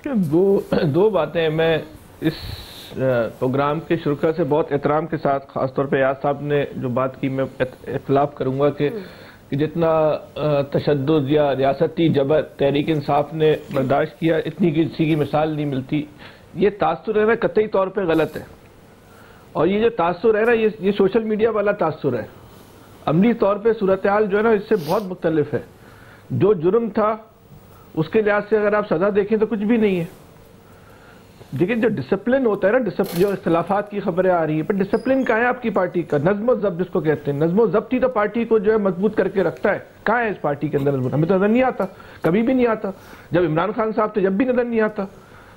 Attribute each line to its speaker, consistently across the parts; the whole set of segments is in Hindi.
Speaker 1: दो बातें मैं इस प्रोग्राम के शुरू से बहुत एहतराम के साथ, खासतौर पे याद साहब ने जो बात की, मैं इख्तलाफ करूंगा कि जितना तशद्दुद या रियासती जबर तहरीक इंसाफ ने बर्दाश्त किया, इतनी किसी की मिसाल नहीं मिलती। ये तासुर है ना, कतई तौर पे गलत है। और ये जो तासुर है ना, ये सोशल मीडिया वाला तासुर है। अमली तौर पे सूरत हाल जो है ना, इससे बहुत मुख्तलिफ है। जो जुर्म था उसके लिहाज से अगर आप सजा देखें तो कुछ भी नहीं है, लेकिन जो डिसिप्लिन होता है ना, जो इख्तलाफात की खबरें आ रही है, पर डिसिप्लिन कहाँ है आपकी पार्टी का? नज़्म ज़ब्त जिसको कहते हैं, नज़्म ज़ब्त ही तो पार्टी को जो है मजबूत करके रखता है। कहाँ है इस पार्टी के अंदर नज़्म? हमें तो नजर नहीं आता, कभी भी नहीं आता। जब इमरान खान साहब थे जब भी नजर नहीं आता।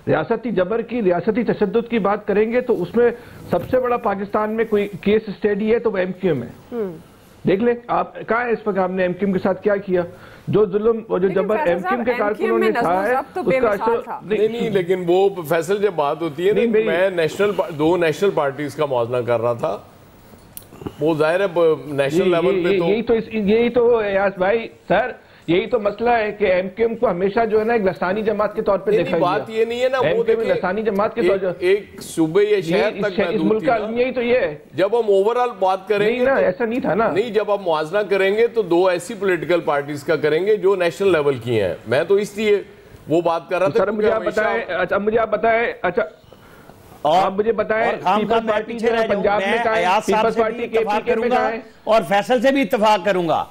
Speaker 1: रियासती जबर की, रियासती तशद्दुद की बात करेंगे तो उसमें सबसे बड़ा पाकिस्तान में कोई केस स्टडी है तो वो MQM है। देख ले आप, कहाँ है इस पर? हमने MQM के साथ क्या किया? जो जुल्म और जो जबर MQM के कारकुनों ने था है उसका
Speaker 2: नहीं, लेकिन वो फैसल जब बात होती है ना, मैं दो नेशनल पार्टीज का मौजना कर रहा था, वो जाहिर है नेशनल लेवल पे
Speaker 1: यही तो यास भाई सर, यही तो मसला है कि MQM को हमेशा जो है ना एक लसानी जमात के तौर पे देखा गया।
Speaker 2: बात ये नहीं है ना, वो
Speaker 1: MQM लसानी जमात के तौर पर
Speaker 2: एक सूबे या शहर तक
Speaker 1: इस मुल्क का यही तो ये है।
Speaker 2: जब हम ओवरऑल बात करेंगे
Speaker 1: नहीं ना, ऐसा नहीं था ना।
Speaker 2: नहीं, जब आप मुआवजा करेंगे तो दो ऐसी पॉलिटिकल पार्टीज का करेंगे जो नेशनल लेवल की हैं। मैं तो इसलिए वो बात कर रहा था।
Speaker 1: सर मुझे आप बताएं, अच्छा मुझे आप बताएं, अच्छा आप मुझे बताएं, पीपल्स पार्टी जो है पंजाब में का है, पीपल्स पार्टी KPK में का है,
Speaker 3: और फैसल से भी इत्तेफाक करूंगा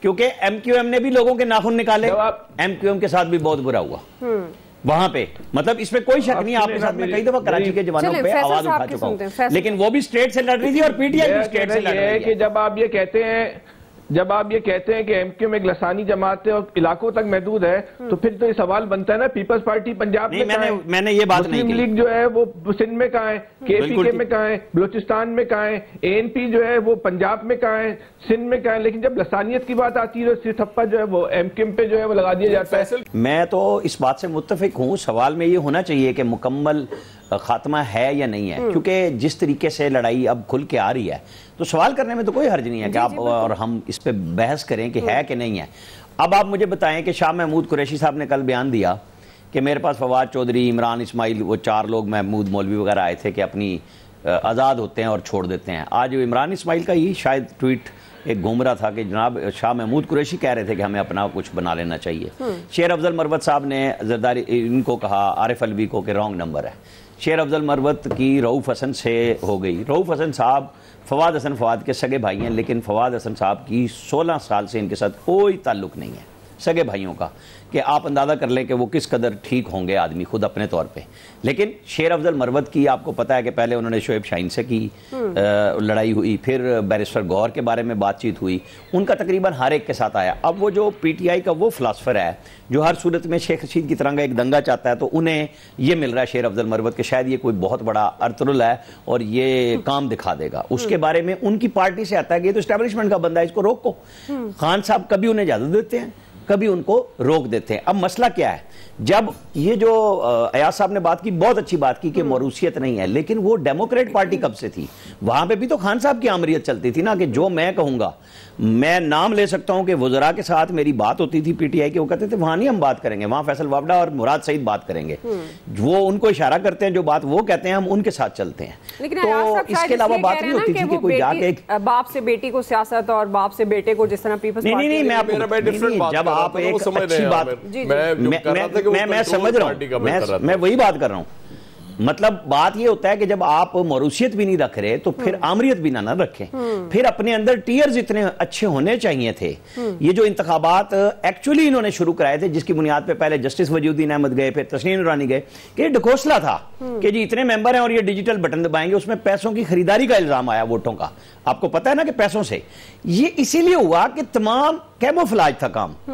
Speaker 3: क्योंकि MQM ने भी लोगों के नाखून निकाले। MQM के साथ भी बहुत बुरा हुआ वहां पे, मतलब इसमें कोई शक नहीं। आपके साथ में कई दफा कराची के जवानों पे आवाज उठा चुका हूं, लेकिन वो भी स्टेट से लड़ रही थी और PTI भी स्टेट से लड़ रही है।
Speaker 1: कि जब आप ये कहते हैं कि MQM एक लसानी जमात है और इलाकों तक महदूद है, तो फिर तो ये सवाल बनता है ना, पीपल्स पार्टी पंजाब में कहाँ है?
Speaker 3: मैंने ये बात नहीं की।
Speaker 1: मुस्लिम लीग जो है वो सिंध में कहाँ है? KPK में कहाँ है? बलूचिस्तान में कहाँ है? ANP जो है वो पंजाब में कहाँ है? सिंध में कहाँ है? लेकिन जब लसानियत की बात आती है तो सिर थप्पा जो है वो MQM पे जो है वो लगा दिया जाता है।
Speaker 3: मैं तो इस बात से मुत्तफिक हूँ। सवाल में ये होना चाहिए कि मुकम्मल खात्मा है या नहीं है, क्योंकि जिस तरीके से लड़ाई अब खुल के आ रही है तो सवाल करने में तो कोई हर्ज नहीं है कि आप और हम इस पे बहस करें कि है कि नहीं है। अब आप मुझे बताएं कि शाह महमूद कुरैशी साहब ने कल बयान दिया कि मेरे पास फवाद चौधरी, इमरान इस्माइल, वो 4 लोग, महमूद मौलवी वगैरह आए थे कि अपनी आज़ाद होते हैं और छोड़ देते हैं। आज इमरान इस्माइल का ही शायद ट्वीट एक घूम रहा था कि जनाब शाह महमूद कुरैशी कह रहे थे कि हमें अपना कुछ बना लेना चाहिए। शेर अफजल मरवत साहब ने जरदारी इनको कहा, आरिफ अलवी को, कि रॉन्ग नंबर है। शेर अफजल मरवत की रऊफ़ हसन से हो गई। रऊफ़ हसन साहब फवाद हसन फवाद के सगे भाई हैं, लेकिन फवाद हसन साहब की 16 साल से इनके साथ कोई ताल्लुक नहीं है सगे भाइयों का, कि आप अंदाज़ा कर लें कि वो किस कदर ठीक होंगे आदमी खुद अपने तौर पे। लेकिन शेर अफजल मरवत की आपको पता है कि पहले उन्होंने शोएब शाहीन से की लड़ाई हुई, फिर बैरिस्टर गौर के बारे में बातचीत हुई, उनका तकरीबन हर एक के साथ आया। अब वो जो PTI का वो फिलासफर है जो हर सूरत में शेख रशीद की तरह का एक दंगा चाहता है, तो उन्हें ये मिल रहा है शेर अफजल मरवत के शायद ये कोई बहुत बड़ा अर्तुरुल है और ये काम दिखा देगा। उसके बारे में उनकी पार्टी से आता है कि ये तो एस्टेब्लिशमेंट का बंदा है, इसको रोको। खान साहब कभी उन्हें इजाजत देते हैं, कभी उनको रोक देते हैं। अब मसला क्या है, जब ये जो अयाज साहब ने बात की, बहुत अच्छी बात की कि मौरूसियत नहीं है, लेकिन वो डेमोक्रेट पार्टी कब से थी? वहां पे भी तो खान साहब की आमरियत चलती थी ना, कि जो मैं कहूंगा, मैं नाम ले सकता हूं कि वज़रा के साथ मेरी बात होती थी PTI के, वो कहते थे वहां नहीं हम बात करेंगे, वहां फैसल वावडा और मुराद सईद बात करेंगे। वो उनको इशारा करते हैं, जो बात वो कहते हैं हम उनके साथ चलते हैं।
Speaker 4: तो
Speaker 3: इसके अलावा बात नहीं होती थी कि कोई जाके
Speaker 4: बाप से बेटी को सियासत और बाप से बेटे को जिस तरह पीपल्स पार्टी।
Speaker 3: नहीं, मैं आपको, जब आप एक अच्छी बात, मैं समझ रहा हूं, मैं वही बात कर रहा हूं। मतलब बात ये होता है कि जब आप मौरूसियत भी नहीं रख रहे तो फिर आमरियत भी ना रखें। फिर अपने अंदर टीयर्स इतने अच्छे होने चाहिए थे। ये जो इंतखाबात एक्चुअली इन्होंने शुरू कराए थे, जिसकी बुनियाद पे पहले जस्टिस वजीउद्दीन अहमद गए, फिर तस्नीम नूरानी गए, कि ढकोसला था कि जी इतने मेंबर हैं और ये डिजिटल बटन दबाएंगे। उसमें पैसों की खरीदारी का इल्जाम आया, वोटों का, आपको पता है ना, कि पैसों से। ये इसीलिए हुआ कि तमाम कैमोफ्लेज था काम।